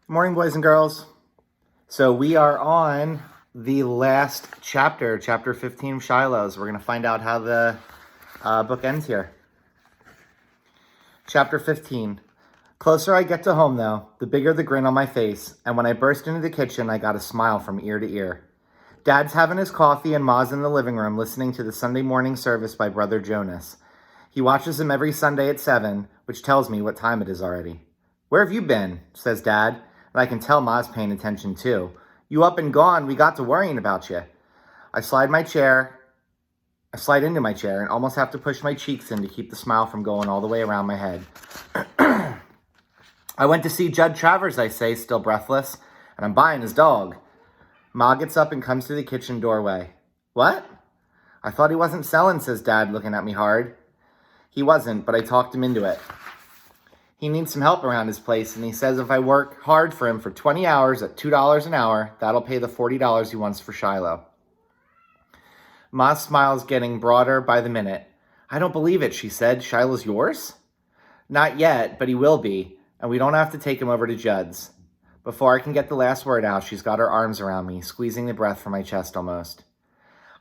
Good morning, boys and girls. So we are on the last chapter, chapter 15 of Shiloh. So we're going to find out how the book ends here. Chapter 15. Closer I get to home, though, the bigger the grin on my face, and when I burst into the kitchen, I got a smile from ear to ear. Dad's having his coffee and Ma's in the living room listening to the Sunday morning service by Brother Jonas. He watches him every Sunday at 7, which tells me what time it is already. "Where have you been?" says Dad. And I can tell Ma's paying attention too. "You up and gone, we got to worrying about you." I slide into my chair and almost have to push my cheeks in to keep the smile from going all the way around my head. "I went to see Judd Travers," I say, still breathless, "and I'm buying his dog." Ma gets up and comes through the kitchen doorway. "What?" "I thought he wasn't selling," says Dad, looking at me hard. He wasn't, but I talked him into it. He needs some help around his place, and he says if I work hard for him for 20 hours at $2 an hour, that'll pay the $40 he wants for Shiloh. Ma's smile's getting broader by the minute. "I don't believe it," she said. "Shiloh's yours?" "Not yet, but he will be, and we don't have to take him over to Judd's." Before I can get the last word out, she's got her arms around me, squeezing the breath from my chest almost.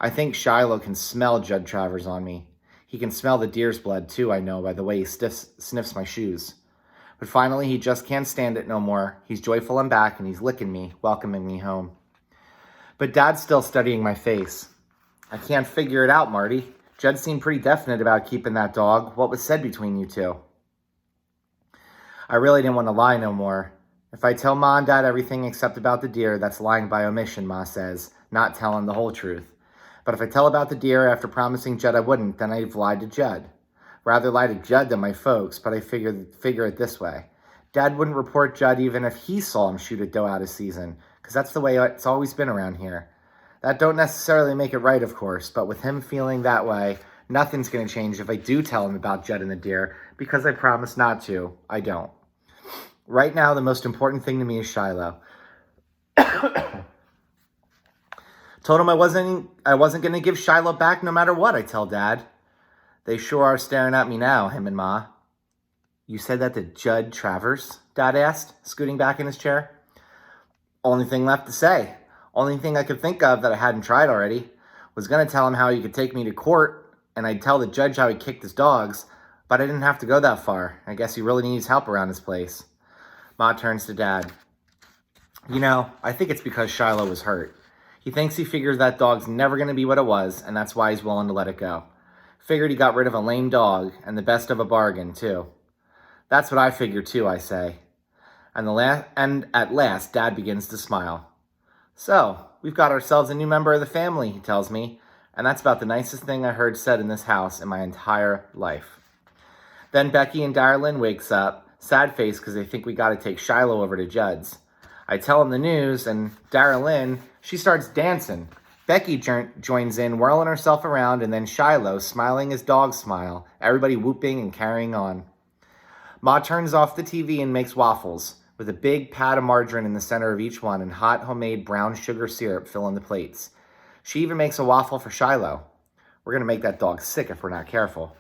I think Shiloh can smell Judd Travers on me. He can smell the deer's blood, too, I know, by the way he sniffs my shoes. But finally, he just can't stand it no more. He's joyful I'm back, and he's licking me, welcoming me home. But Dad's still studying my face. "I can't figure it out, Marty. Judd seemed pretty definite about keeping that dog. What was said between you two?" I really didn't want to lie no more. If I tell Ma and Dad everything except about the deer, that's lying by omission, Ma says, not telling the whole truth. But if I tell about the deer after promising Judd I wouldn't, then I've lied to Judd. Rather lie to Judd than my folks, but I figure it this way. Dad wouldn't report Judd even if he saw him shoot a doe out of season, because that's the way it's always been around here. That don't necessarily make it right, of course, but with him feeling that way, nothing's going to change if I do tell him about Judd and the deer, because I promised not to. I don't. Right now, the most important thing to me is Shiloh. Told him I wasn't going to give Shiloh back no matter what, I tell Dad. They sure are staring at me now, him and Ma. "You said that to Judd Travers?" Dad asked, scooting back in his chair. Only thing left to say. Only thing I could think of that I hadn't tried already. Was going to tell him how he could take me to court, and I'd tell the judge how he kicked his dogs, but I didn't have to go that far. I guess he really needs help around his place. Ma turns to Dad. "You know, I think it's because Shiloh was hurt. He thinks he figures that dog's never going to be what it was, and that's why he's willing to let it go. Figured he got rid of a lame dog, and the best of a bargain, too." "That's what I figured, too," I say. And at last, Dad begins to smile. "So, we've got ourselves a new member of the family," he tells me, and that's about the nicest thing I heard said in this house in my entire life. Then Becky and Darylyn wakes up, sad-faced because they think we got to take Shiloh over to Judd's. I tell them the news, and Darylyn, she starts dancing. Becky joins in, whirling herself around, and then Shiloh, smiling his dog smile, everybody whooping and carrying on. Ma turns off the TV and makes waffles, with a big pat of margarine in the center of each one and hot homemade brown sugar syrup filling the plates. She even makes a waffle for Shiloh. We're going to make that dog sick if we're not careful.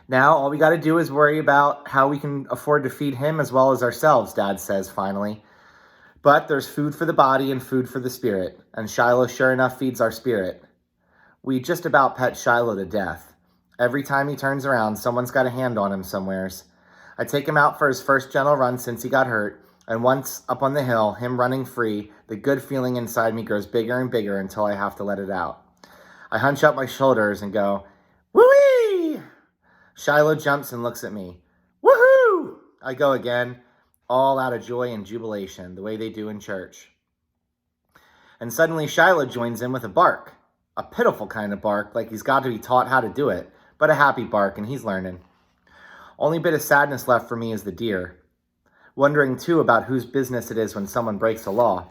Now, all we got to do is worry about how we can afford to feed him as well as ourselves, Dad says finally. But there's food for the body and food for the spirit, and Shiloh sure enough feeds our spirit. We just about pet Shiloh to death. Every time he turns around, someone's got a hand on him somewheres. I take him out for his first gentle run since he got hurt, and once up on the hill, him running free, the good feeling inside me grows bigger and bigger until I have to let it out. I hunch up my shoulders and go, "Woo-wee!" Shiloh jumps and looks at me. "Woohoo!" I go again, all out of joy and jubilation, the way they do in church. And suddenly Shiloh joins in with a bark. A pitiful kind of bark, like he's got to be taught how to do it, but a happy bark, and he's learning. Only bit of sadness left for me is the deer. Wondering, too, about whose business it is when someone breaks the law.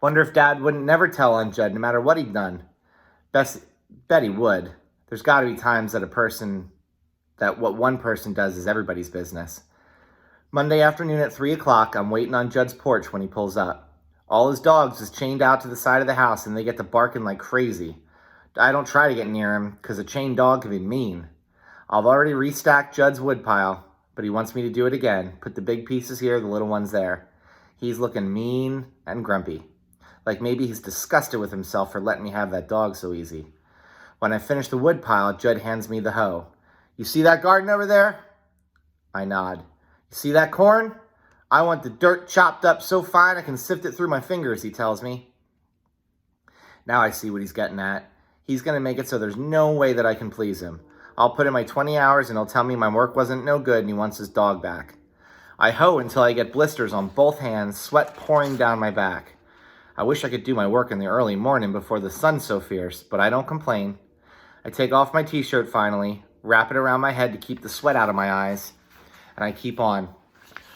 Wonder if Dad wouldn't never tell on Judd, no matter what he'd done. Bet he would. There's got to be times that what one person does is everybody's business. Monday afternoon at 3 o'clock, I'm waiting on Judd's porch when he pulls up. All his dogs is chained out to the side of the house, and they get to barking like crazy. I don't try to get near him, because a chained dog can be mean. I've already restacked Judd's woodpile. but he wants me to do it again. Put the big pieces here, the little ones there. He's looking mean and grumpy. Like maybe he's disgusted with himself for letting me have that dog so easy. When I finish the wood pile, Judd hands me the hoe. You see that garden over there? I nod. You see that corn? I want the dirt chopped up so fine I can sift it through my fingers, he tells me. Now I see what he's getting at. He's going to make it so there's no way that I can please him. I'll put in my 20 hours and he'll tell me my work wasn't no good and he wants his dog back. I hoe until I get blisters on both hands, sweat pouring down my back. I wish I could do my work in the early morning before the sun's so fierce, but I don't complain. I take off my t-shirt finally, wrap it around my head to keep the sweat out of my eyes, and I keep on.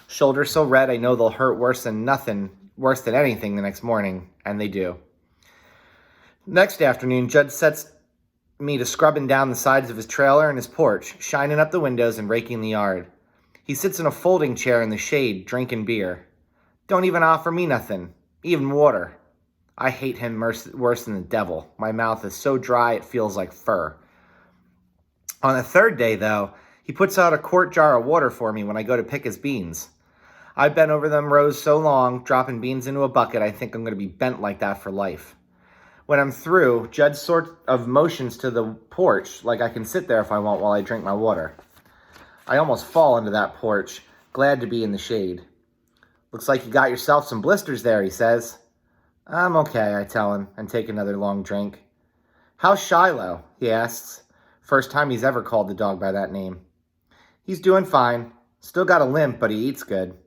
Shoulders so red I know they'll hurt worse than anything the next morning, and they do. Next afternoon, Judd sets me to scrubbing down the sides of his trailer and his porch, shining up the windows and raking the yard. He sits in a folding chair in the shade, drinking beer. Don't even offer me nothing, even water. I hate him worse than the devil. My mouth is so dry it feels like fur. On the third day, though, he puts out a quart jar of water for me when I go to pick his beans. I've been over them rows so long, dropping beans into a bucket, I think I'm going to be bent like that for life. When I'm through, Judd sort of motions to the porch like I can sit there if I want while I drink my water. I almost fall into that porch, glad to be in the shade. Looks like you got yourself some blisters there, he says. I'm okay, I tell him, and take another long drink. How's Shiloh? He asks. First time he's ever called the dog by that name. He's doing fine. Still got a limp, but he eats good.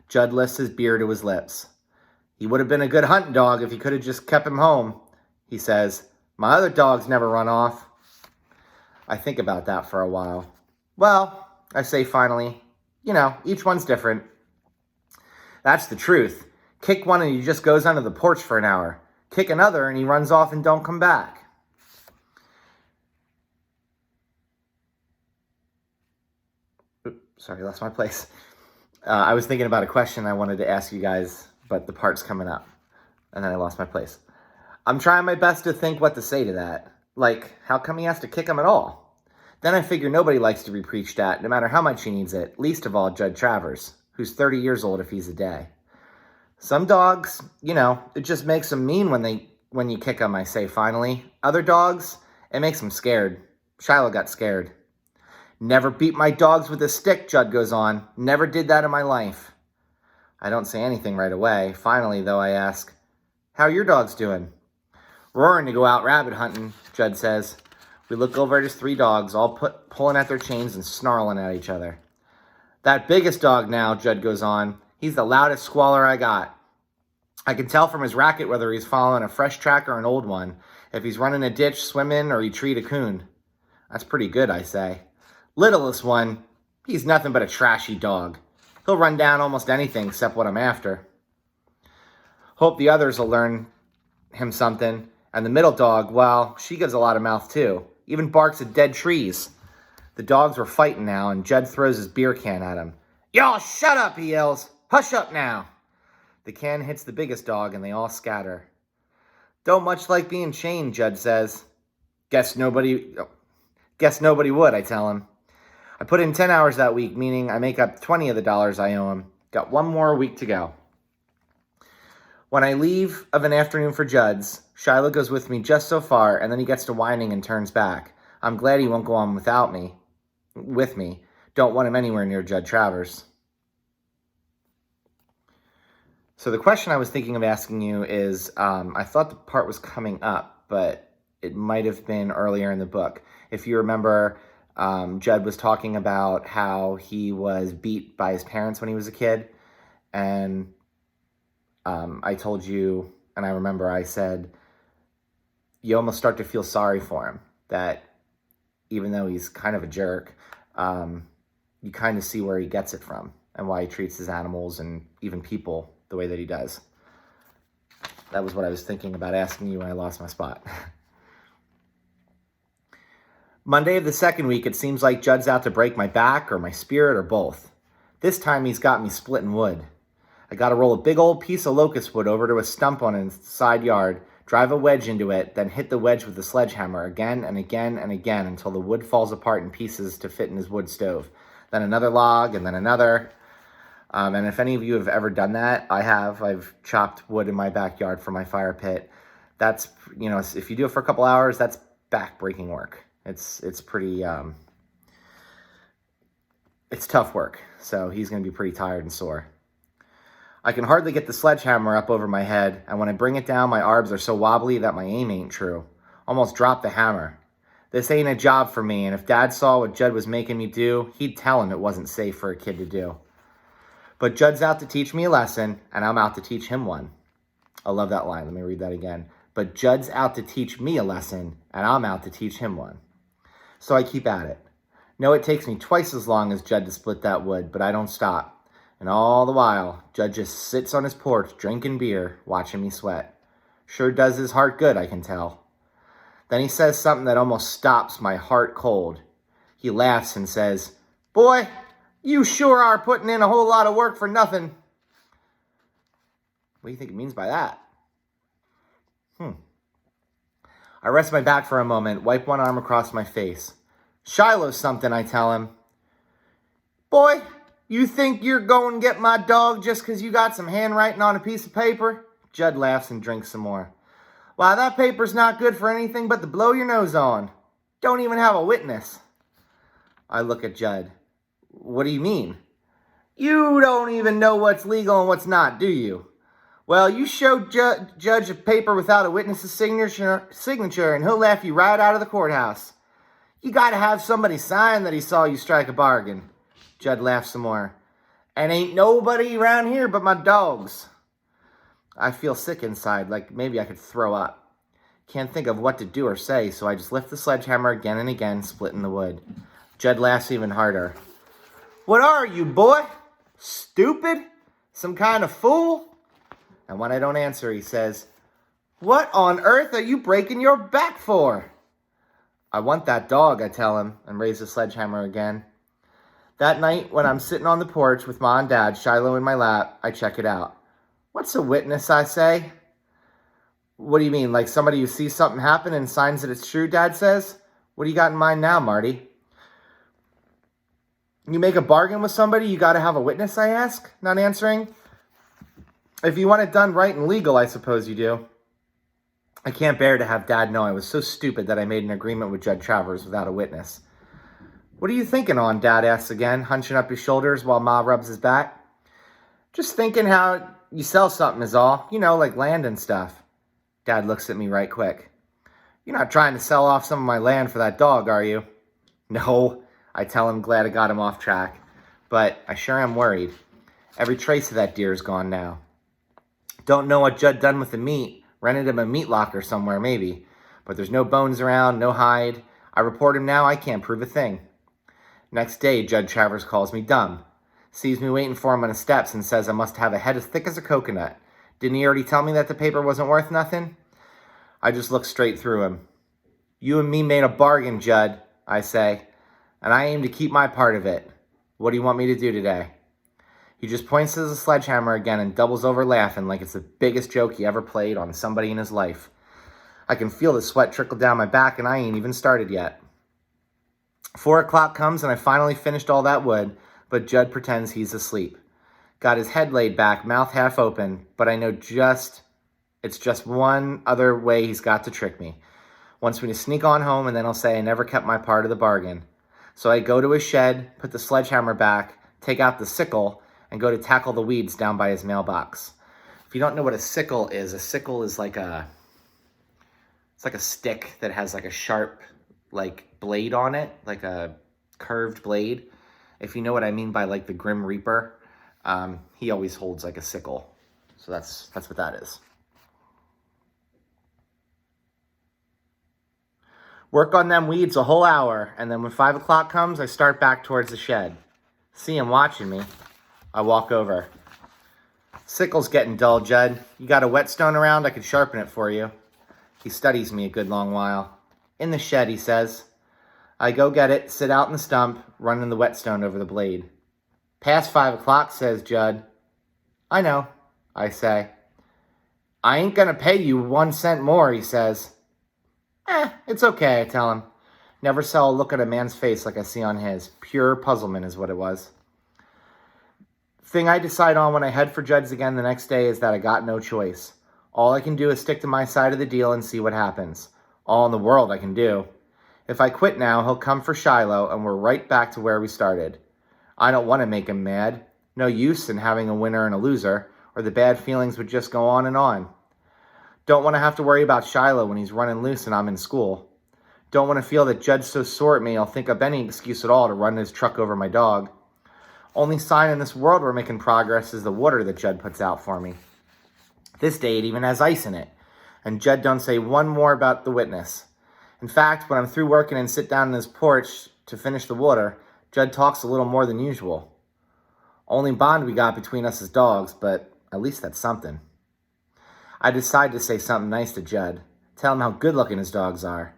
Judd lifts his beer to his lips. He would have been a good hunting dog if he could have just kept him home, he says. My other dogs never run off. I think about that for a while. Well, I say finally, each one's different. That's the truth. Kick one and he just goes under the porch for an hour. Kick another and he runs off and don't come back. Oops, sorry, lost my place. I was thinking about a question I wanted to ask you guys, but the part's coming up. And then I lost my place. I'm trying my best to think what to say to that. Like, how come he has to kick him at all? Then I figure nobody likes to be preached at, no matter how much he needs it, least of all Judd Travers, who's 30 years old if he's a day. Some dogs, it just makes them mean when you kick them, I say finally. Other dogs, it makes them scared. Shiloh got scared. Never beat my dogs with a stick, Judd goes on. Never did that in my life. I don't say anything right away. Finally, though, I ask, how are your dogs doing? Roaring to go out rabbit hunting, Judd says. We look over at his 3 dogs, all pulling at their chains and snarling at each other. That biggest dog now, Judd goes on, he's the loudest squaller I got. I can tell from his racket whether he's following a fresh track or an old one, if he's running a ditch, swimming, or he treed a coon. That's pretty good, I say. Littlest one, he's nothing but a trashy dog. He'll run down almost anything except what I'm after. Hope the others will learn him something. And the middle dog, well, she gives a lot of mouth too. Even barks at dead trees. The dogs were fighting now, and Judd throws his beer can at him. Y'all shut up, he yells. Hush up now. The can hits the biggest dog, and they all scatter. Don't much like being chained, Judd says. Guess nobody would, I tell him. I put in 10 hours that week, meaning I make up 20 of the dollars I owe him. Got one more week to go. When I leave of an afternoon for Judd's, Shiloh goes with me just so far, and then he gets to whining and turns back. I'm glad he won't go on with me. Don't want him anywhere near Judd Travers. So the question I was thinking of asking you is, I thought the part was coming up, but it might have been earlier in the book. If you remember, Judd was talking about how he was beat by his parents when he was a kid, and I told you, and I remember I said, you almost start to feel sorry for him, that even though he's kind of a jerk, you kind of see where he gets it from and why he treats his animals and even people the way that he does. That was what I was thinking about asking you when I lost my spot. Monday of the second week, it seems like Judd's out to break my back or my spirit or both. This time he's got me splitting wood. I got to roll a big old piece of locust wood over to a stump on his side yard, drive a wedge into it, then hit the wedge with the sledgehammer again and again and again until the wood falls apart in pieces to fit in his wood stove. then another log, and then another. And if any of you have ever done that, I have. I've chopped wood in my backyard for my fire pit. That's, if you do it for a couple hours, that's back-breaking work. It's pretty, it's tough work. So he's going to be pretty tired and sore. I can hardly get the sledgehammer up over my head, and when I bring it down, my arbs are so wobbly that my aim ain't true. Almost dropped the hammer. This ain't a job for me, and if Dad saw what Judd was making me do, he'd tell him it wasn't safe for a kid to do. But Judd's out to teach me a lesson, and I'm out to teach him one. I love that line. Let me read that again. But Judd's out to teach me a lesson, and I'm out to teach him one. So I keep at it. No, it takes me twice as long as Judd to split that wood, but I don't stop. And all the while, Judd just sits on his porch drinking beer, watching me sweat. Sure does his heart good, I can tell. Then he says something that almost stops my heart cold. He laughs and says, "Boy, you sure are putting in a whole lot of work for nothing." What do you think he means by that? I rest my back for a moment, wipe one arm across my face. "Shiloh's something," I tell him. "Boy, you think you're going to get my dog just 'cause you got some handwriting on a piece of paper?" Judd laughs and drinks some more. "Why, that paper's not good for anything but to blow your nose on. Don't even have a witness." I look at Judd. "What do you mean?" "You don't even know what's legal and what's not, do you? Well, you show Judge a paper without a witness's signature and he'll laugh you right out of the courthouse. You got to have somebody sign that he saw you strike a bargain." Judd laughs some more. "And ain't nobody around here but my dogs." I feel sick inside, like maybe I could throw up. Can't think of what to do or say, so I just lift the sledgehammer again and again, splitting the wood. Judd laughs even harder. "What are you, boy? Stupid? Some kind of fool?" And when I don't answer, he says, "What on earth are you breaking your back for?" "I want that dog," I tell him, and raise the sledgehammer again. That night, when I'm sitting on the porch with Ma and Dad, Shiloh in my lap, I check it out. "What's a witness?" I say. "What do you mean, like somebody who sees something happen and signs that it's true?" Dad says. "What do you got in mind now, Marty?" "You make a bargain with somebody, you got to have a witness?" I ask, not answering. "If you want it done right and legal, I suppose you do." I can't bear to have Dad know I was so stupid that I made an agreement with Judge Travers without a witness. "What are you thinking on?" Dad asks again, hunching up his shoulders while Ma rubs his back. "Just thinking how you sell something is all. Like land and stuff." Dad looks at me right quick. "You're not trying to sell off some of my land for that dog, are you?" "No," I tell him, glad I got him off track. "But I sure am worried. Every trace of that deer is gone now. Don't know what Judd done with the meat. Rented him a meat locker somewhere, maybe. But there's no bones around, no hide. I report him now, I can't prove a thing." Next day, Judge Travers calls me dumb. Sees me waiting for him on the steps and says I must have a head as thick as a coconut. Didn't he already tell me that the paper wasn't worth nothing? I just look straight through him. "You and me made a bargain, Judd," I say, "and I aim to keep my part of it. What do you want me to do today?" He just points to the sledgehammer again and doubles over laughing like it's the biggest joke he ever played on somebody in his life. I can feel the sweat trickle down my back and I ain't even started yet. 4 o'clock comes and I finally finished all that wood, but Judd pretends he's asleep. Got his head laid back, mouth half open, but I know it's just one other way he's got to trick me. Wants me to sneak on home and then he'll say I never kept my part of the bargain. So I go to his shed, put the sledgehammer back, take out the sickle, and go to tackle the weeds down by his mailbox. If you don't know what a sickle is like a stick that has like a sharp blade on it, like a curved blade. If you know what I mean by like the Grim Reaper, he always holds like a sickle. So that's what that is. Work on them weeds a whole hour, and then when 5 o'clock comes, I start back towards the shed. See him watching me. I walk over. "Sickle's getting dull, Judd. You got a whetstone around? I could sharpen it for you." He studies me a good long while. "In the shed," he says. I go get it, sit out in the stump, running the whetstone over the blade. "Past 5 o'clock, says Judd. "I know," I say. "I ain't gonna pay you 1 cent more," he says. It's okay," I tell him. Never saw a look at a man's face like I see on his. Pure puzzlement is what it was. Thing I decide on when I head for Judd's again the next day is that I got no choice. All I can do is stick to my side of the deal and see what happens. All in the world I can do. If I quit now, he'll come for Shiloh and we're right back to where we started. I don't want to make him mad. No use in having a winner and a loser, or the bad feelings would just go on and on. Don't want to have to worry about Shiloh when he's running loose and I'm in school. Don't want to feel that Judd's so sore at me I'll think up any excuse at all to run his truck over my dog. Only sign in this world we're making progress is the water that Judd puts out for me. This day it even has ice in it, and Judd don't say one more about the witness. In fact, when I'm through working and sit down on his porch to finish the water, Judd talks a little more than usual. Only bond we got between us is dogs, but at least that's something. I decide to say something nice to Judd, tell him how good-looking his dogs are.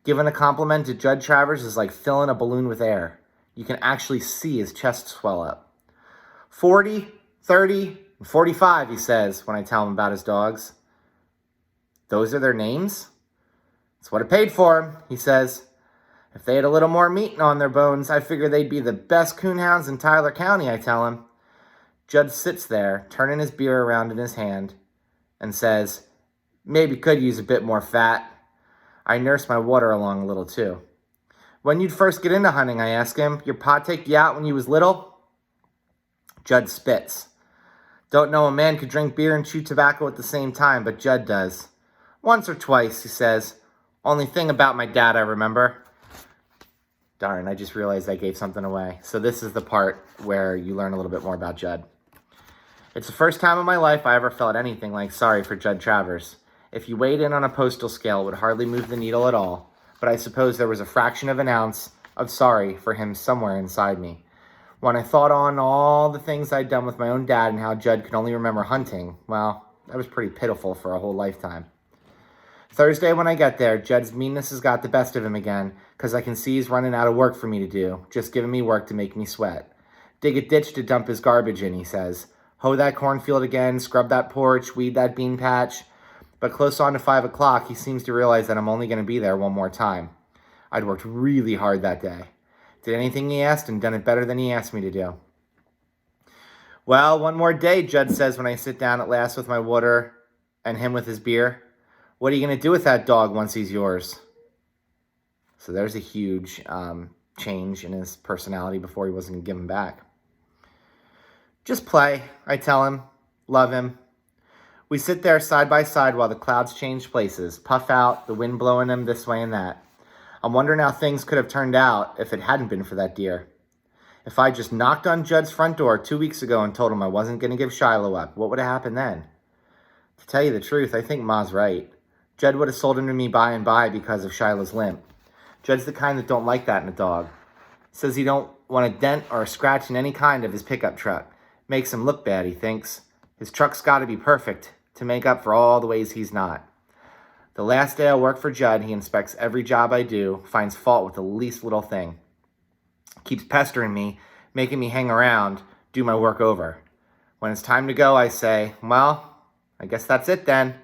Giving a compliment to Judd Travers is like filling a balloon with air. You can actually see his chest swell up. 40, 30, and 45, he says when I tell him about his dogs. Those are their names? That's what I paid for them, he says. If they had a little more meat on their bones, I figure they'd be the best coonhounds in Tyler County, I tell him. Judd sits there, turning his beer around in his hand, and says, maybe could use a bit more fat. I nurse my water along a little too. When you'd first get into hunting, I ask him, your pa take you out when you was little? Judd spits. Don't know a man could drink beer and chew tobacco at the same time, but Judd does. Once or twice, he says. Only thing about my dad I remember. Darn, I just realized I gave something away. So this is the part where you learn a little bit more about Judd. It's the first time in my life I ever felt anything like sorry for Judd Travers. If you weighed in on a postal scale, it would hardly move the needle at all. But I suppose there was a fraction of an ounce of sorry for him somewhere inside me. When I thought on all the things I'd done with my own dad and how Judd could only remember hunting, well, that was pretty pitiful for a whole lifetime. Thursday when I get there, Judd's meanness has got the best of him again, because I can see he's running out of work for me to do, just giving me work to make me sweat. Dig a ditch to dump his garbage in, he says. Hoe that cornfield again, scrub that porch, weed that bean patch. But close on to 5 o'clock, he seems to realize that I'm only going to be there one more time. I'd worked really hard that day. Did anything he asked and done it better than he asked me to do. Well, one more day, Judd says when I sit down at last with my water and him with his beer. What are you going to do with that dog once he's yours? So there's a huge change in his personality before he wasn't going to give him back. Just play, I tell him. Love him. We sit there side by side while the clouds change places, puff out, the wind blowing them this way and that. I'm wondering how things could have turned out if it hadn't been for that deer. If I just knocked on Judd's front door 2 weeks ago and told him I wasn't going to give Shiloh up, what would have happened then? To tell you the truth, I think Ma's right. Judd would have sold him to me by and by because of Shiloh's limp. Judd's the kind that don't like that in a dog. Says he don't want a dent or a scratch in any kind of his pickup truck. Makes him look bad, he thinks. His truck's got to be perfect to make up for all the ways he's not. The last day I work for Judd, he inspects every job I do, finds fault with the least little thing. Keeps pestering me, making me hang around, do my work over. When it's time to go, I say, well, I guess that's it then.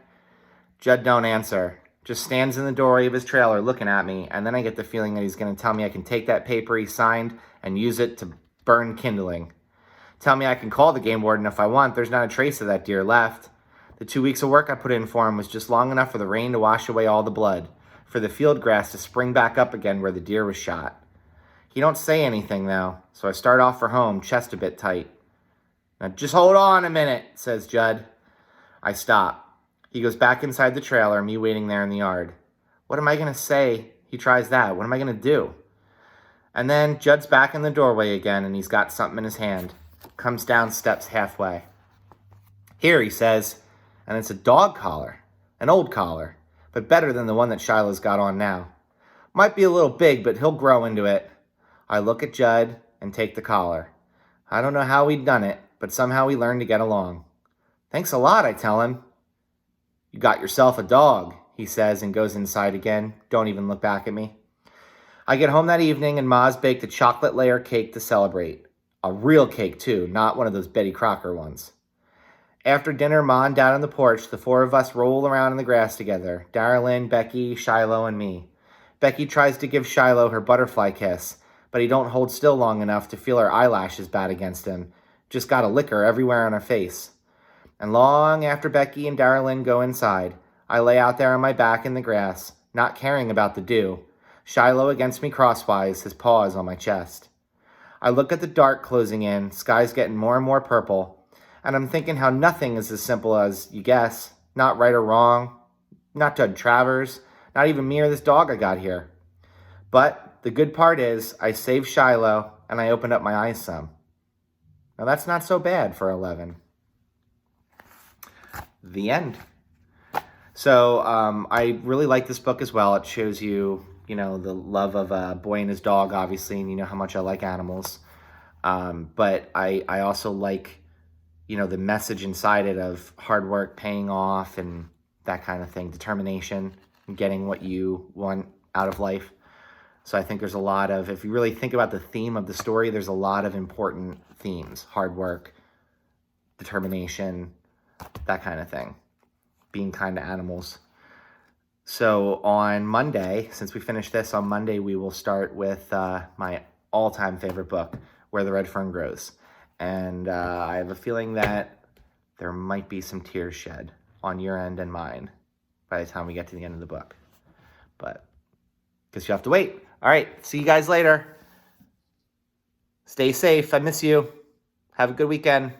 Judd don't answer, just stands in the doorway of his trailer looking at me, and then I get the feeling that he's going to tell me I can take that paper he signed and use it to burn kindling. Tell me I can call the game warden if I want. There's not a trace of that deer left. The 2 weeks of work I put in for him was just long enough for the rain to wash away all the blood, for the field grass to spring back up again where the deer was shot. He don't say anything, though, so I start off for home, chest a bit tight. Now, just hold on a minute, says Judd. I stop. He goes back inside the trailer, me waiting there in the yard. What am I going to say? He tries that. What am I going to do? And then Judd's back in the doorway again, and he's got something in his hand. Comes down steps halfway. Here, he says, and it's a dog collar, an old collar, but better than the one that Shiloh's got on now. Might be a little big, but he'll grow into it. I look at Judd and take the collar. I don't know how we'd done it, but somehow we learned to get along. Thanks a lot, I tell him. You got yourself a dog, he says and goes inside again. Don't even look back at me. I get home that evening and Ma's baked a chocolate layer cake to celebrate. A real cake, too, not one of those Betty Crocker ones. After dinner, Ma and Dad on the porch, the four of us roll around in the grass together. Darylyn, Becky, Shiloh, and me. Becky tries to give Shiloh her butterfly kiss, but he don't hold still long enough to feel her eyelashes bat against him. Just got a liquor everywhere on her face. And long after Becky and Darylyn go inside, I lay out there on my back in the grass, not caring about the dew, Shiloh against me crosswise, his paws on my chest. I look at the dark closing in, skies getting more and more purple, and I'm thinking how nothing is as simple as you guess, not right or wrong, not Judd Travers, not even me or this dog I got here. But the good part is I saved Shiloh and I opened up my eyes some. Now that's not so bad for 11. The end. So I really like this book as well. It shows you, the love of a boy and his dog, obviously, and you know how much I like animals. But I also like, the message inside it of hard work paying off and that kind of thing, determination, and getting what you want out of life. So I think there's a lot of, if you really think about the theme of the story, there's a lot of important themes: hard work, determination, that kind of thing, being kind to animals. So on Monday, since we finished this, on Monday we will start with my all-time favorite book, Where the Red Fern Grows. And I have a feeling that there might be some tears shed on your end and mine by the time we get to the end of the book. But, because you have to wait. All right, see you guys later. Stay safe. I miss you. Have a good weekend.